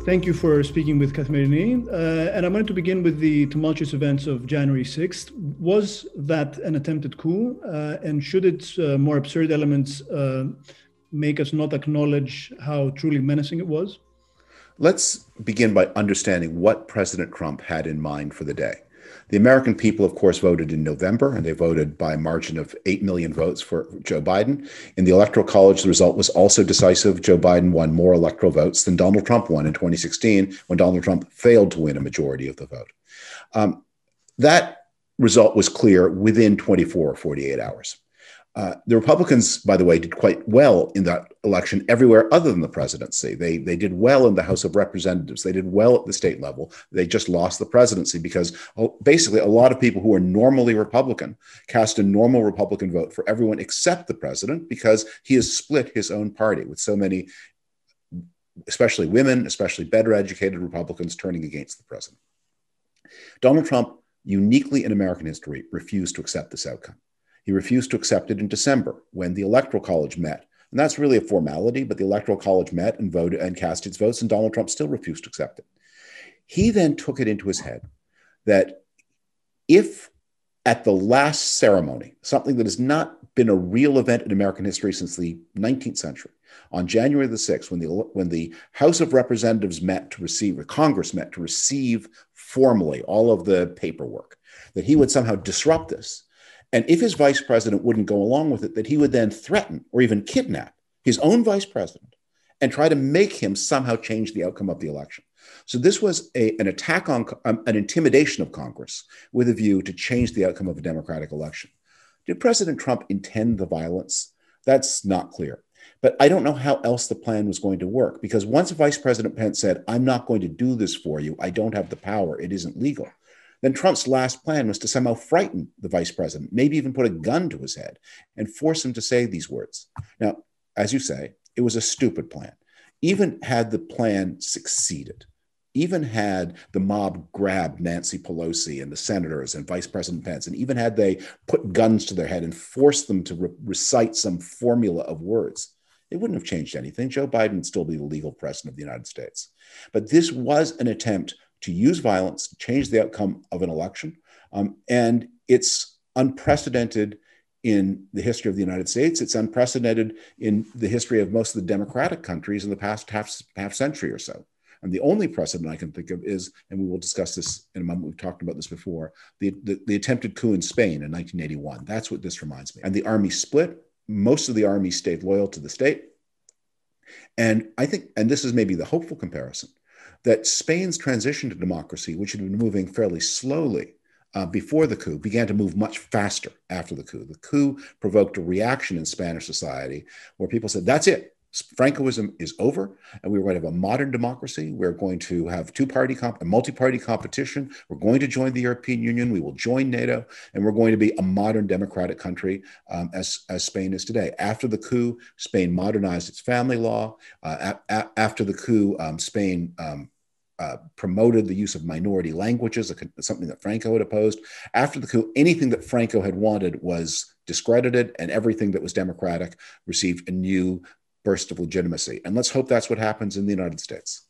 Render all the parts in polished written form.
Thank you for speaking with Kathimerini. And I wanted to begin with the tumultuous events of January 6th. Was that an attempted coup? And should its more absurd elements make us not acknowledge how truly menacing it was? Let's begin by understanding what President Trump had in mind for the day. The American people, of course, voted in November, and they voted by a margin of 8 million votes for Joe Biden. In the Electoral College, the result was also decisive. Joe Biden won more electoral votes than Donald Trump won in 2016, when Donald Trump failed to win a majority of the vote. That result was clear within 24 or 48 hours. The Republicans, by the way, did quite well in that election everywhere other than the presidency. They did well in the House of Representatives. They did well at the state level. They just lost the presidency because basically a lot of people who are normally Republican cast a normal Republican vote for everyone except the president because he has split his own party with so many, especially women, especially better educated Republicans turning against the president. Donald Trump, uniquely in American history, refused to accept this outcome. He refused to accept it in December when the Electoral College met. And that's really a formality, but the Electoral College met and voted and cast its votes, and Donald Trump still refused to accept it. He then took it into his head that if at the last ceremony, something that has not been a real event in American history since the 19th century, on January the 6th, when the House of Representatives met to receive, or Congress met to receive formally all of the paperwork, that he would somehow disrupt this. And if his vice president wouldn't go along with it, that he would then threaten or even kidnap his own vice president and try to make him somehow change the outcome of the election. So this was an attack on an intimidation of Congress with a view to change the outcome of a democratic election. Did President Trump intend the violence? That's not clear. But I don't know how else the plan was going to work, because once Vice President Pence said, "I'm not going to do this for you. I don't have the power. It isn't legal," then Trump's last plan was to somehow frighten the vice president, maybe even put a gun to his head and force him to say these words. Now, as you say, it was a stupid plan. Even had the plan succeeded, even had the mob grabbed Nancy Pelosi and the senators and Vice President Pence, and even had they put guns to their head and forced them to recite some formula of words, it wouldn't have changed anything. Joe Biden would still be the legal president of the United States. But this was an attempt to use violence to change the outcome of an election. And it's unprecedented in the history of the United States. It's unprecedented in the history of most of the democratic countries in the past half century or so. And the only precedent I can think of is, and we will discuss this in a moment, we've talked about this before, the attempted coup in Spain in 1981. That's what this reminds me. And the army split. Most of the army stayed loyal to the state. And I think, and this is maybe the hopeful comparison, that Spain's transition to democracy, which had been moving fairly slowly before the coup, began to move much faster after the coup. The coup provoked a reaction in Spanish society where people said, that's it. Francoism is over, and we're going to have a modern democracy. We're going to have a multi-party competition. We're going to join the European Union. We will join NATO, and we're going to be a modern democratic country as Spain is today. After the coup, Spain modernized its family law. After the coup, Spain promoted the use of minority languages, something that Franco had opposed. After the coup, anything that Franco had wanted was discredited, and everything that was democratic received a new burst of legitimacy. And let's hope that's what happens in the United States.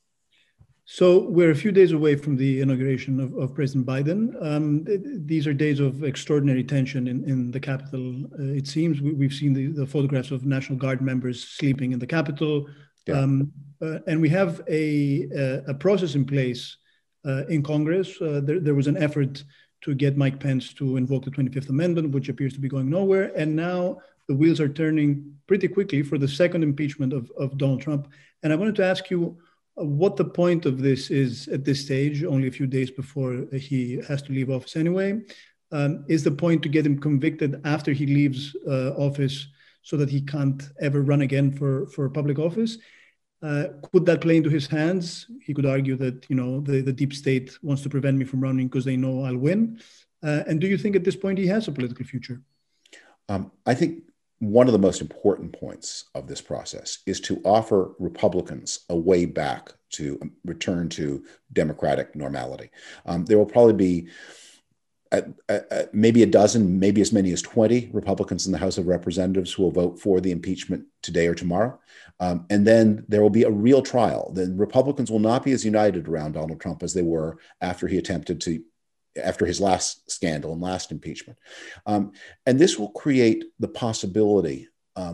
So we're a few days away from the inauguration of President Biden. These are days of extraordinary tension in the Capitol. It seems we've seen the photographs of National Guard members sleeping in the Capitol. Yeah. And we have a process in place in Congress. There was an effort to get Mike Pence to invoke the 25th Amendment, which appears to be going nowhere. And now the wheels are turning pretty quickly for the second impeachment of Donald Trump. And I wanted to ask you what the point of this is at this stage, only a few days before he has to leave office anyway. Is the point to get him convicted after he leaves office so that he can't ever run again for public office? Could that play into his hands? He could argue that, you know, the deep state wants to prevent me from running because they know I'll win. And do you think at this point he has a political future? I think one of the most important points of this process is to offer Republicans a way back to return to democratic normality. There will probably be maybe a dozen, maybe as many as 20 Republicans in the House of Representatives who will vote for the impeachment today or tomorrow. And then there will be a real trial. The Republicans will not be as united around Donald Trump as they were after his last scandal and last impeachment. And this will create the possibility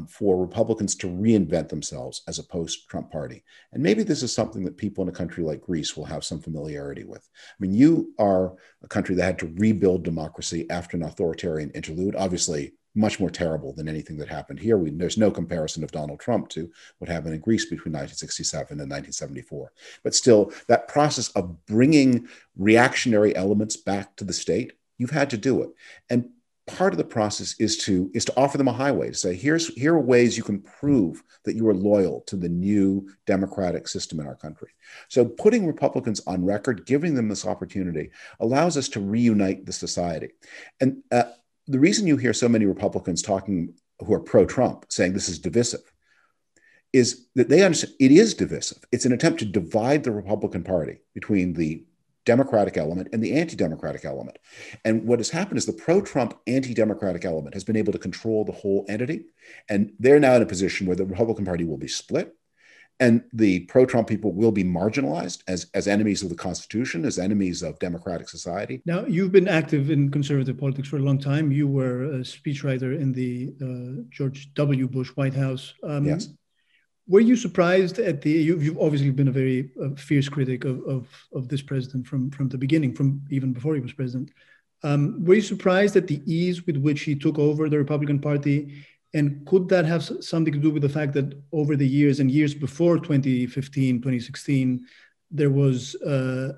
for Republicans to reinvent themselves as a post-Trump party. And maybe this is something that people in a country like Greece will have some familiarity with. I mean, you are a country that had to rebuild democracy after an authoritarian interlude, obviously much more terrible than anything that happened here. There's no comparison of Donald Trump to what happened in Greece between 1967 and 1974. But still, that process of bringing reactionary elements back to the state, you've had to do it. And part of the process is to offer them a highway, to say, here are ways you can prove that you are loyal to the new democratic system in our country. So putting Republicans on record, giving them this opportunity, allows us to reunite the society. And the reason you hear so many Republicans talking who are pro-Trump saying this is divisive is that they understand it is divisive. It's an attempt to divide the Republican Party between the Democratic element and the anti-democratic element. And what has happened is the pro-Trump anti-democratic element has been able to control the whole entity. And they're now in a position where the Republican Party will be split. And the pro-Trump people will be marginalized as enemies of the Constitution, as enemies of democratic society. Now, you've been active in conservative politics for a long time. You were a speechwriter in the George W. Bush White House. Yes. Were you surprised at you've obviously been a very fierce critic of this president from the beginning, from even before he was president. Were you surprised at the ease with which he took over the Republican Party? And could that have something to do with the fact that over the years and years before 2015, 2016, there was a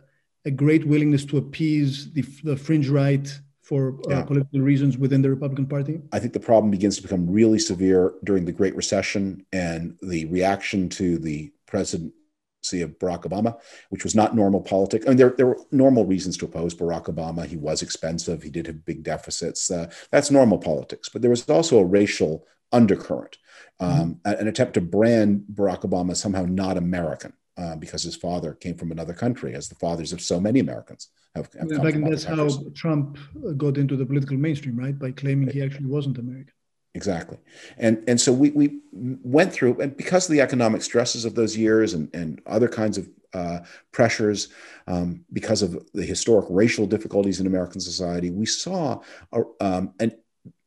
great willingness to appease the fringe right for political reasons within the Republican Party? I think the problem begins to become really severe during the Great Recession and the reaction to the presidency of Barack Obama, which was not normal politics. I mean, there were normal reasons to oppose Barack Obama. He was expensive. He did have big deficits. That's normal politics. But there was also a racial undercurrent, an attempt to brand Barack Obama somehow not American because his father came from another country, as the fathers of so many Americans have come from other countries. That's how Trump got into the political mainstream, right? By claiming he actually wasn't American. Exactly. And so we went through, and because of the economic stresses of those years and other kinds of pressures, because of the historic racial difficulties in American society, we saw, and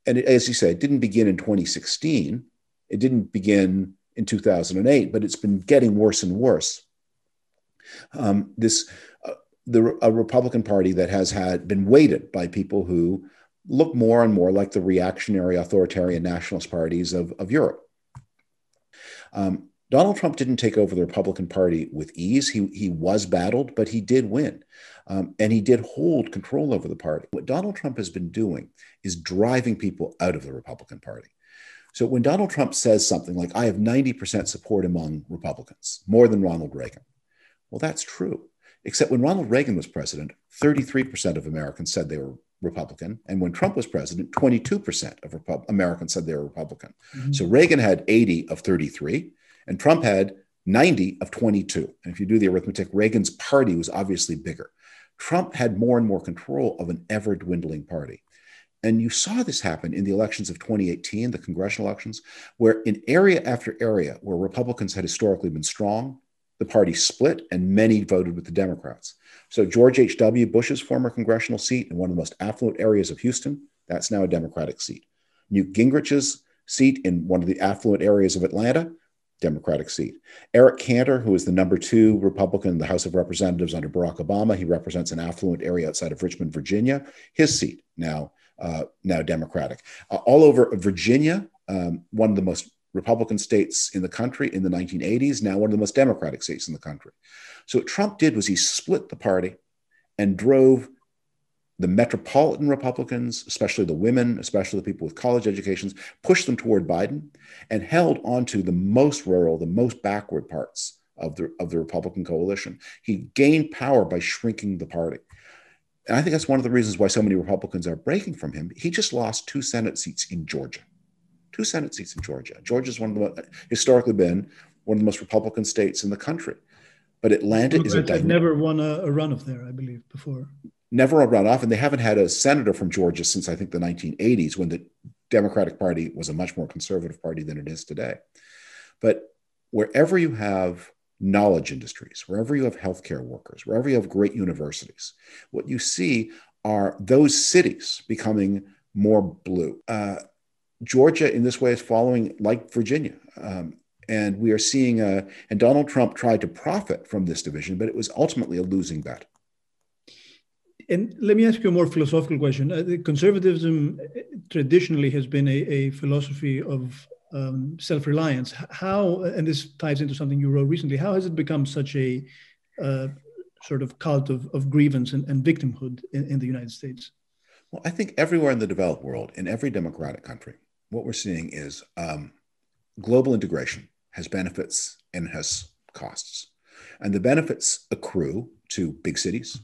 as you say, it didn't begin in 2016. It didn't begin in 2008, but it's been getting worse and worse. A Republican Party that has been weighted by people who look more and more like the reactionary, authoritarian nationalist parties of Europe. Donald Trump didn't take over the Republican Party with ease. He was battled, but he did win. And he did hold control over the party. What Donald Trump has been doing is driving people out of the Republican Party. So when Donald Trump says something like, I have 90% support among Republicans, more than Ronald Reagan. Well, that's true. Except when Ronald Reagan was president, 33% of Americans said they were Republican. And when Trump was president, 22% of Americans said they were Republican. Mm-hmm. So Reagan had 80 of 33, and Trump had 90 of 22. And if you do the arithmetic, Reagan's party was obviously bigger. Trump had more and more control of an ever dwindling party. And you saw this happen in the elections of 2018, the congressional elections, where in area after area where Republicans had historically been strong, the party split and many voted with the Democrats. So George H.W. Bush's former congressional seat in one of the most affluent areas of Houston, that's now a Democratic seat. Newt Gingrich's seat in one of the affluent areas of Atlanta, Democratic seat. Eric Cantor, who is the number 2 Republican in the House of Representatives under Barack Obama, he represents an affluent area outside of Richmond, Virginia. His seat now Democratic. All over Virginia, one of the most Republican states in the country in the 1980s, now one of the most Democratic states in the country. So what Trump did was he split the party and drove the metropolitan Republicans, especially the women, especially the people with college educations, pushed them toward Biden and held onto the most rural, the most backward parts of the Republican coalition. He gained power by shrinking the party. And I think that's one of the reasons why so many Republicans are breaking from him. He just lost 2 Senate seats in Georgia. 2 Senate seats in Georgia. Georgia's historically been one of the most Republican states in the country. But Atlanta is a never won a runoff there, I believe, before. never a runoff, and they haven't had a senator from Georgia since, I think, the 1980s, when the Democratic Party was a much more conservative party than it is today. But wherever you have knowledge industries, wherever you have healthcare workers, wherever you have great universities, what you see are those cities becoming more blue. Georgia, in this way, is following like Virginia. And we are seeing, and Donald Trump tried to profit from this division, but it was ultimately a losing bet. And let me ask you a more philosophical question. Conservatism traditionally has been a philosophy of self-reliance. How, and this ties into something you wrote recently, how has it become such a sort of cult of grievance and victimhood in the United States? Well, I think everywhere in the developed world, in every democratic country, what we're seeing is global integration has benefits and has costs. And the benefits accrue to big cities,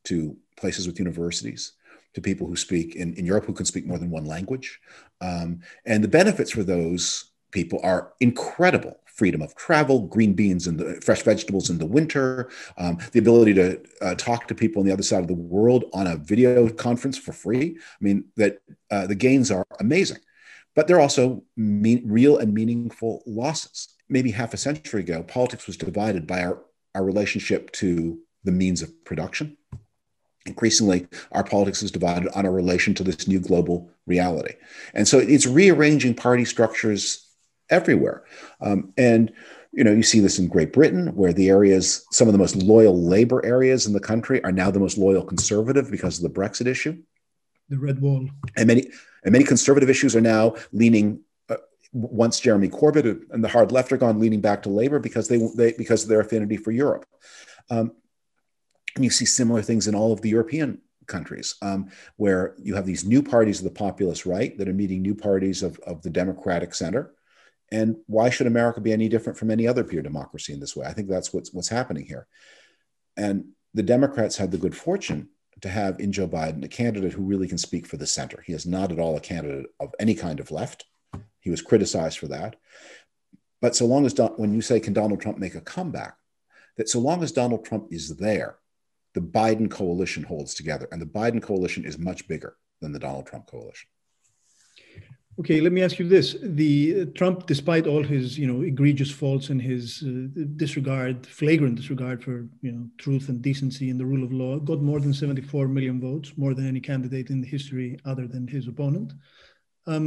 to places with universities, to people who speak in Europe who can speak more than one language. And the benefits for those people are incredible. Freedom of travel, green beans and the fresh vegetables in the winter, the ability to talk to people on the other side of the world on a video conference for free. I mean, that the gains are amazing. But there are also real and meaningful losses. Maybe half a century ago, politics was divided by our relationship to the means of production. Increasingly, our politics is divided on our relation to this new global reality. And so it's rearranging party structures everywhere. And, you know, you see this in Great Britain, where the areas, some of the most loyal labor areas in the country are now the most loyal conservative because of the Brexit issue. The red wall. And many conservative issues are now leaning, once Jeremy Corbyn and the hard left are gone, leaning back to Labour because because of their affinity for Europe. And you see similar things in all of the European countries, where you have these new parties of the populist right that are meeting new parties of the democratic center. And why should America be any different from any other peer democracy in this way? I think that's what's happening here. And the Democrats had the good fortune to have in Joe Biden a candidate who really can speak for the center. He is not at all a candidate of any kind of left. He was criticized for that. But so long as, when you say, can Donald Trump make a comeback, that so long as Donald Trump is there, the Biden coalition holds together. And the Biden coalition is much bigger than the Donald Trump coalition. Okay, let me ask you this. The Trump, despite all his, egregious faults and his flagrant disregard for, truth and decency and the rule of law, got more than 74 million votes, more than any candidate in history other than his opponent. What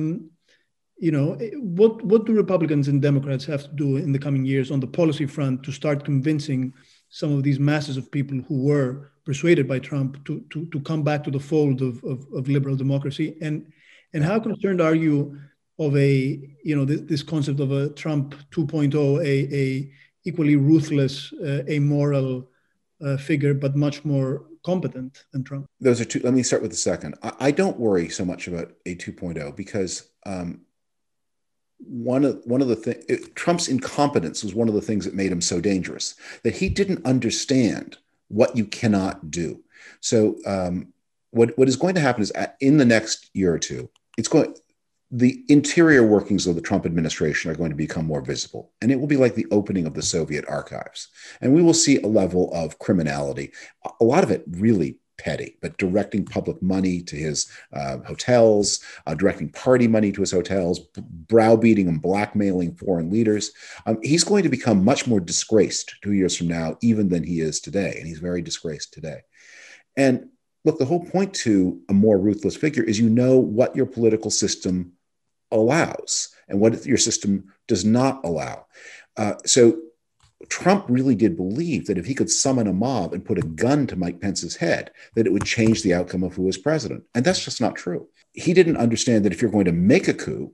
do Republicans and Democrats have to do in the coming years on the policy front to start convincing some of these masses of people who were persuaded by Trump to come back to the fold of liberal democracy? And how concerned are you of this concept of a Trump 2.0, a equally ruthless, amoral figure, but much more competent than Trump? Those are two. Let me start with the second. I don't worry so much about a 2.0 because one of the things, Trump's incompetence was one of the things that made him so dangerous, that he didn't understand what you cannot do. So what is going to happen is in the next year or two, the interior workings of the Trump administration are going to become more visible, and it will be like the opening of the Soviet archives. And we will see a level of criminality, a lot of it really petty, but directing public money to his hotels, directing party money to his hotels, browbeating and blackmailing foreign leaders. He's going to become much more disgraced 2 years from now, even than he is today. And he's very disgraced today. And look, the whole point to a more ruthless figure is what your political system allows and what your system does not allow. So Trump really did believe that if he could summon a mob and put a gun to Mike Pence's head, that it would change the outcome of who was president. And that's just not true. He didn't understand that if you're going to make a coup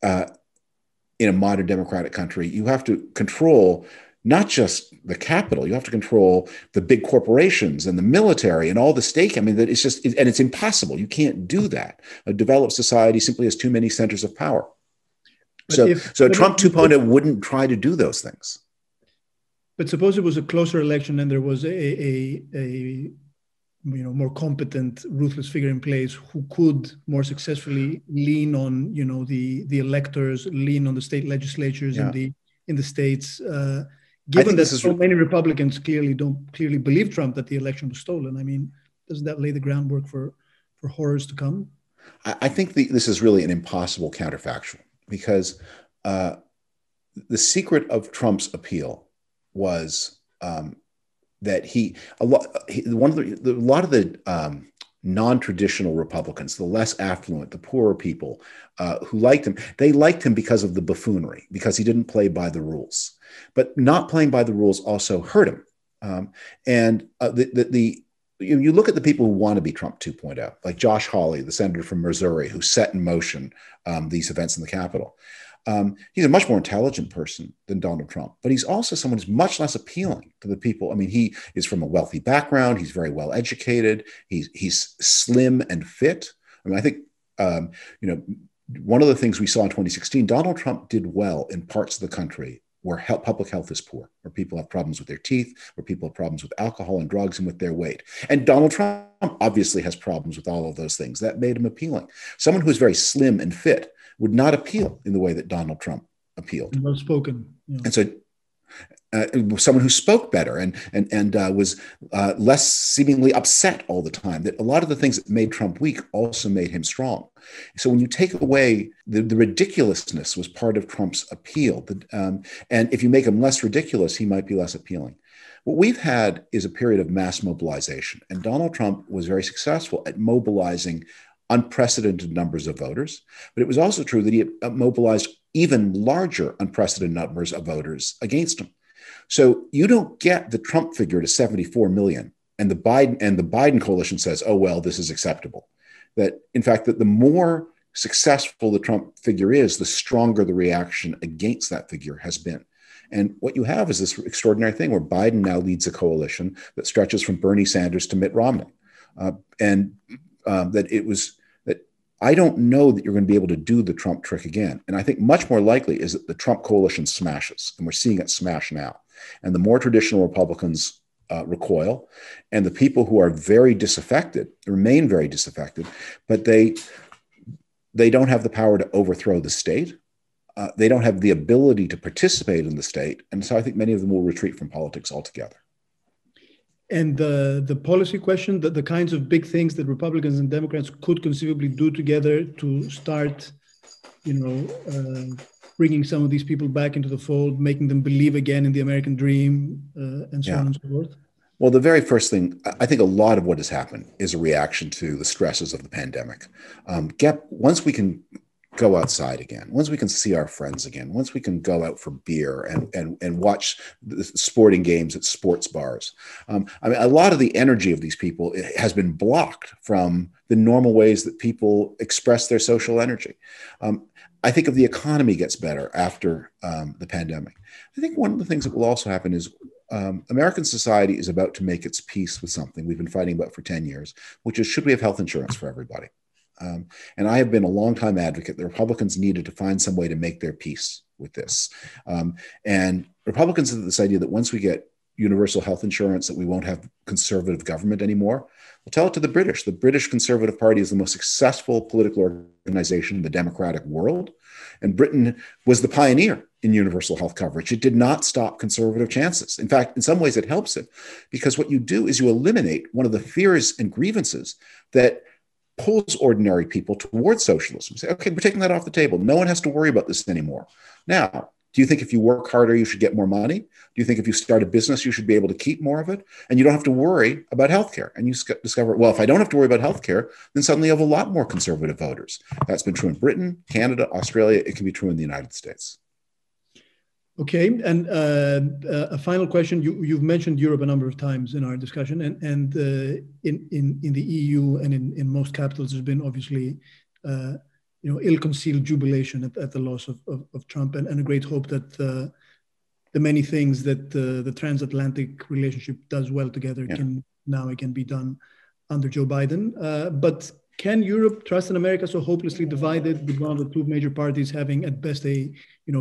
in a modern democratic country, you have to control not just the capital, you have to control the big corporations and the military and all the stake. I mean, that it's and it's impossible. You can't do that. A developed society simply has too many centers of power. So Trump 2.0 wouldn't try to do those things. But suppose it was a closer election and there was a more competent, ruthless figure in place who could more successfully lean on, the electors, lean on the state legislatures in the states. Given that so many Republicans clearly believe Trump that the election was stolen. I mean, doesn't that lay the groundwork for horrors to come? I think this is really an impossible counterfactual, because the secret of Trump's appeal was that a lot of the non-traditional Republicans, the less affluent, the poorer people who liked him, they liked him because of the buffoonery, because he didn't play by the rules. But not playing by the rules also hurt him. You look at the people who want to be Trump 2.0, like Josh Hawley, the senator from Missouri, who set in motion these events in the Capitol. He's a much more intelligent person than Donald Trump, but he's also someone who's much less appealing to the people. I mean, he is from a wealthy background. He's very well educated. He's slim and fit. I mean, I think, one of the things we saw in 2016, Donald Trump did well in parts of the country where public health is poor, where people have problems with their teeth, where people have problems with alcohol and drugs and with their weight. And Donald Trump obviously has problems with all of those things. That made him appealing. Someone who is very slim and fit would not appeal in the way that Donald Trump appealed. Well spoken. Yeah. And so someone who spoke better and was less seemingly upset all the time, that a lot of the things that made Trump weak also made him strong. So when you take away the ridiculousness was part of Trump's appeal. And if you make him less ridiculous, he might be less appealing. What we've had is a period of mass mobilization. And Donald Trump was very successful at mobilizing unprecedented numbers of voters. But it was also true that he mobilized even larger unprecedented numbers of voters against him. So you don't get the Trump figure to 74 million, and the Biden coalition says, oh, well, this is acceptable. That, in fact, that the more successful the Trump figure is, the stronger the reaction against that figure has been. And what you have is this extraordinary thing where Biden now leads a coalition that stretches from Bernie Sanders to Mitt Romney. That I don't know that you're going to be able to do the Trump trick again. And I think much more likely is that the Trump coalition smashes, and we're seeing it smash now. And the more traditional Republicans recoil, and the people who are very disaffected remain very disaffected, but they don't have the power to overthrow the state. They don't have the ability to participate in the state. And so I think many of them will retreat from politics altogether. And the policy question, the kinds of big things that Republicans and Democrats could conceivably do together to start, bringing some of these people back into the fold, making them believe again in the American dream, and so on and so forth? Well, the very first thing, I think a lot of what has happened is a reaction to the stresses of the pandemic. Once we can go outside again, once we can see our friends again, once we can go out for beer and watch the sporting games at sports bars. A lot of the energy of these people has been blocked from the normal ways that people express their social energy. I think if the economy gets better after the pandemic, I think one of the things that will also happen is American society is about to make its peace with something we've been fighting about for 10 years, which is, should we have health insurance for everybody? And I have been a longtime advocate. The Republicans needed to find some way to make their peace with this. And Republicans have this idea that once we get universal health insurance, that we won't have conservative government anymore. Well, tell it to the British. The British Conservative Party is the most successful political organization in the democratic world. And Britain was the pioneer in universal health coverage. It did not stop conservative chances. In fact, in some ways it helps it, because what you do is you eliminate one of the fears and grievances that pulls ordinary people towards socialism. Say, okay, we're taking that off the table. No one has to worry about this anymore. Now, do you think if you work harder, you should get more money? Do you think if you start a business, you should be able to keep more of it? And you don't have to worry about healthcare. And you discover, well, if I don't have to worry about healthcare, then suddenly you have a lot more conservative voters. That's been true in Britain, Canada, Australia. It can be true in the United States. Okay, and a final question. You've mentioned Europe a number of times in our discussion, and in the EU and in most capitals, there's been obviously ill-concealed jubilation at the loss of Trump, and a great hope that the many things that the transatlantic relationship does well together can be done under Joe Biden. But can Europe trust in America so hopelessly divided, with one of the two major parties having at best a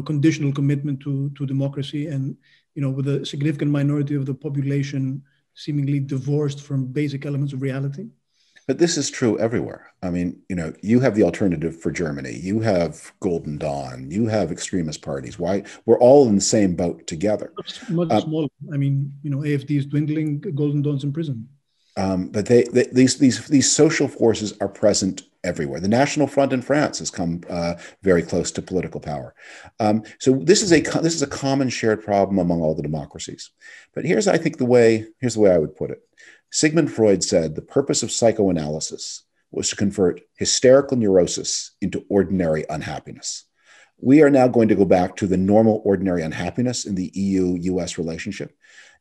conditional commitment to democracy, and with a significant minority of the population seemingly divorced from basic elements of reality? But this is true everywhere. I mean, you have the alternative for Germany. You have Golden Dawn. You have extremist parties. Why? We're all in the same boat together. Much smaller. I mean, AfD is dwindling. Golden Dawn's in prison. But these social forces are present everywhere. The National Front in France has come very close to political power. So this is a common shared problem among all the democracies. But here's the way I would put it. Sigmund Freud said the purpose of psychoanalysis was to convert hysterical neurosis into ordinary unhappiness. We are now going to go back to the normal ordinary unhappiness in the EU-US relationship.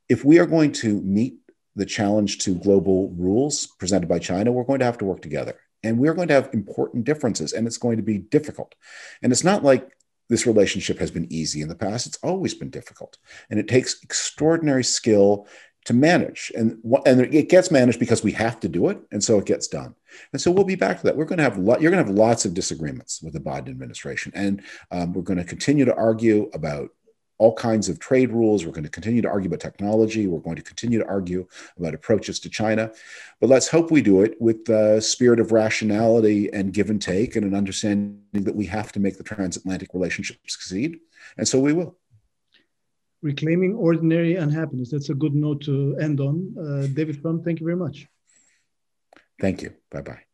If we are going to meet the challenge to global rules presented by China, we're going to have to work together. And we're going to have important differences, and it's going to be difficult. And it's not like this relationship has been easy in the past. It's always been difficult. And it takes extraordinary skill to manage. And it gets managed because we have to do it, and so it gets done. And so we'll be back to that. You're going to have lots of disagreements with the Biden administration. And we're going to continue to argue about all kinds of trade rules. We're going to continue to argue about technology. We're going to continue to argue about approaches to China. But let's hope we do it with the spirit of rationality and give and take, and an understanding that we have to make the transatlantic relationship succeed. And so we will. Reclaiming ordinary unhappiness. That's a good note to end on. David Fram, thank you very much. Thank you. Bye-bye.